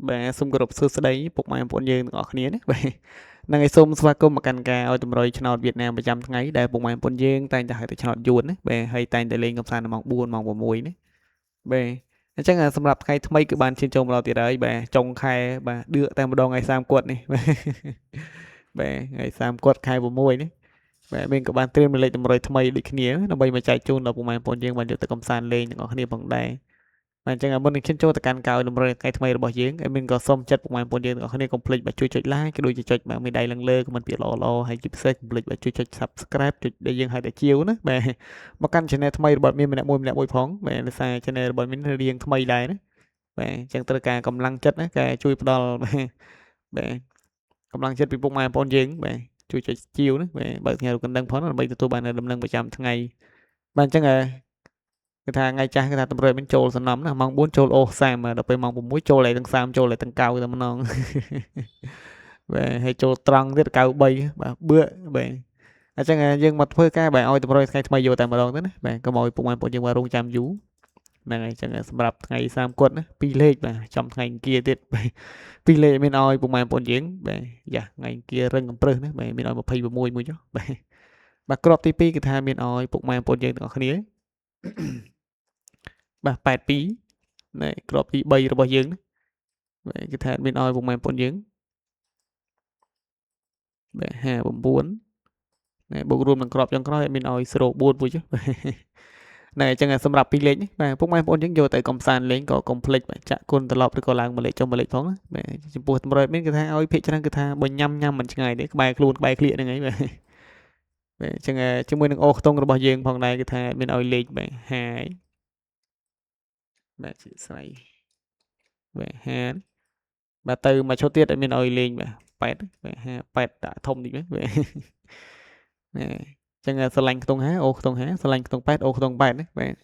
Bà xung group sư sơ đấy phục mai bọn dương ở khía đấy bà năng ai xung xóa công mà cần ca ở tầm rồi channel Việt Nam 100 ថ្ងៃ ដែល phục mai bọn dương tay đã ទៅ channel យួន đấy bà ហើយ tay តែ លេង កំសាន្ត ម៉ោង 4 ម៉ោង 6 នេះ បាទអញ្ចឹងសម្រាប់ថ្ងៃថ្មីគឺបានឈានចូលមកដល់ទៀតហើយបាទចុងខែបាទដឿកតែម្ដងថ្ងៃ30គាត់នេះបាទថ្ងៃ30គាត់ខែ6នេះបាទមានក៏បានត្រៀមលេខតម្រុយថ្មីដូចគ្នាដើម្បីមកចែកជូនដល់ពុកម៉ែបងប្អូនយើងបានយកទៅកំសាន្តលេងទាំងអស់គ្នាផងដែរបាទអញ្ចឹងមុននឹងឈានចូលទៅកាន់កៅតម្រុយថ្ងៃថ្មីរបស់យើងអេមីនក៏សូមចាត់ពុកម៉ែបងប្អូនយើងទាំងអស់គ្នាកុំភ្លេចបាទជួយចុច like ក៏ដូចជាចុចបាទមេដៃឡើងលើខមមិនពីល្អល្អហើយជាពិសេសកុំភ្លេចបាទជួយចុច subscribe ចុចដែលយើងហៅថាជាវណាបាទមកកាន់ channel ថ្មីរបស់មានម្នាក់មួយផងបាទដោយសារ channel របស់មានរៀងថ្មីដែរណាបាទអញ្ចឹងត្រូវការកម្លាំងចិត្តណាកែជួយផ្ដល់បាទកម្លាំងចិត្តពីពុកម៉ែបងប្អូនយើងបាទជួយចុចជាវណាបាទបើកញ៉ាំកណ្ដឹងផងដើម្បីទទួលបានដំណឹងប្រចាំថ្ងៃបាទអញ្ចឹងគឺថាថ្ងៃចាស់គឺថាតម្រុយមានចូលសំណំណាម៉ោង 4 ចូលអូ30ដល់ពេលម៉ោង 6 ចូលlạiទាំង30ចូលlạiទាំង9តែម្ដងបាទហើយចូលត្រង់ទៀត93បាទបឿបាទអញ្ចឹងយើងមកធ្វើការបាទឲ្យតម្រុយថ្ងៃថ្មីយកតែម្ដងទៅណាបាទកុំឲ្យពុកម៉ែបងប្អូនយើងមករងចាំយូរហ្នឹងហើយអញ្ចឹងសម្រាប់ថ្ងៃ30គាត់ណា2លេខបាទចំថ្ងៃអង្គារទៀត2លេខមានឲ្យពុកម៉ែបងប្អូនយើងបាទយ៉ាថ្ងៃអង្គាររឹងកំព្រឹសណាបាទមានឲ្យ26មួយចុះបាទក្របទី2គឺថាមានឲ្យពុកម៉ែបងប្អូនយើងទាំងអស់គ្នាបាទ82ណែក្របទី3របស់យើងបាទគឺថាមានឲ្យពុកម៉ែបងប្អូនយើងបាទ59ណែបូករួមនឹងក្របចុងក្រោយមានឲ្យ04មួយចុះណែអញ្ចឹងសម្រាប់2លេខនេះបាទពុកម៉ែបងប្អូនយើងយកទៅកំសាន្តលេងក៏កុំភ្លេចបាទចាក់គុណត្រឡប់ឬក៏ឡើងមួយលេខចុះមួយលេខផងបាទចំពោះតម្រុយមានគឺថាឲ្យភាគច្រើនគឺថាបើញ៉ាំមិនឆ្ងាយទេក្បែរខ្លួនក្បែរក្លៀកហ្នឹងហើយបាទអញ្ចឹងជាមួយនឹងអូខ្ទង់របស់យើងផងដែរគឺថាមានឲ្យលេខបាទហើយបាទជាស្រ័យបាទហានបាទទៅមកឈុតទៀតមានឲ្យលេងបាទ8បាទ58ដាក់ធំតិចបាទណែអញ្ចឹងស្រឡាញ់ខ្ទង់5អូខ្ទង់5ស្រឡាញ់ខ្ទង់8អូខ្ទង់8ណាបាទ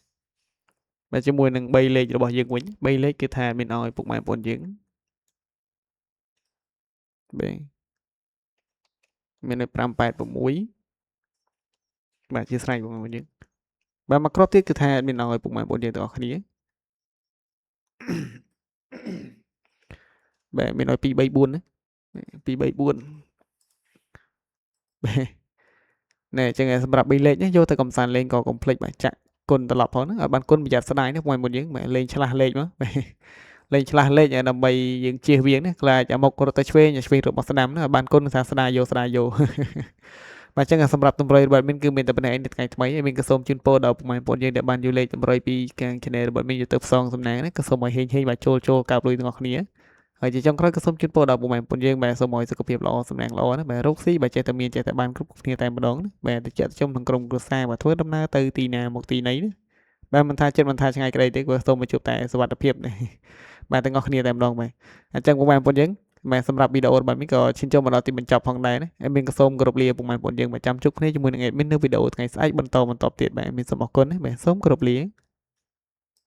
បាទជាមួយនឹង3លេខរបស់យើងវិញ3លេខគឺថាមានឲ្យពុកម៉ែបងប្អូនយើងបាទមាន586បាទជាស្រ័យបងប្អូនយើងបាទមកគ្រាប់ទៀតគឺថាមានឲ្យពុកម៉ែបងប្អូនយើងទាំងអស់គ្នាបាទមានឲ្យ234ណា234បាទណែអញ្ចឹងសម្រាប់3លេខនេះយកទៅកំសាន្តលេងក៏កុំភ្លេចបាទចាក់គុណត្រឡប់ផងណាឲ្យបានគុណប្រយ័ត្នស្ដាយណាពុកម៉ែបងប្អូនយើងបាទលេងឆ្លាស់លេខមកបាទលេងឆ្លាស់លេខដើម្បីយើងជៀសវាងណាខ្លាចអាមុខរត់ទៅឆ្វេងរបស់ស្ដាំណាឲ្យបានគុណថាស្ដាយយកបាទអញ្ចឹងសម្រាប់តម្រុយរបស់មានគឺមានតែប៉ុណ្ណេះឯងថ្ងៃថ្មីមានក៏សូមជូនពរដល់ពុកម៉ែបងប្អូនយើងដែលបានយកលេខតម្រុយពីខាង channel របស់មានយកទៅផ្សងសំណាងណាក៏សូមឲ្យហេងបាទចូលកាប់លុយទាំងអស់គ្នាហើយជាចុងក្រោយក៏សូមជូនពរដល់ពុកម៉ែបងប្អូនយើងបាទសូមឲ្យសុខភាពល្អសំណាងល្អណាបាទរកស៊ីបាទចេះតែមានចេះតែបានគ្រប់គ្នាតែម្ដងណាបាទទៅចាក់ចំក្នុងក្រុមគ្រួសារបាទធ្វើដំណើរទៅទីណាមកទីណីណាបាទមិនថាចិត្តមិនថាឆ្ងាយក្តីទេក៏សូមមកជួបតែសុវត្ថិភាពបាទទាំងអស់គ្នាតែម្ដងបាទអញ្ចឹងពុកម៉ែបងប្អូនយើងបាទសម្រាប់វីដេអូរបស់នេះក៏ឈានចូលមកដល់ទីបញ្ចប់ផងដែរណាអេមីនក៏សូមគោរពលាពុកម៉ែបងប្អូនយើងមកចាំជួបគ្នាជាមួយនឹងអេមីននៅវីដេអូថ្ងៃស្អែកបន្តទៀតបាទអេមីនសូមអរគុណណាបាទសូមគោរពលា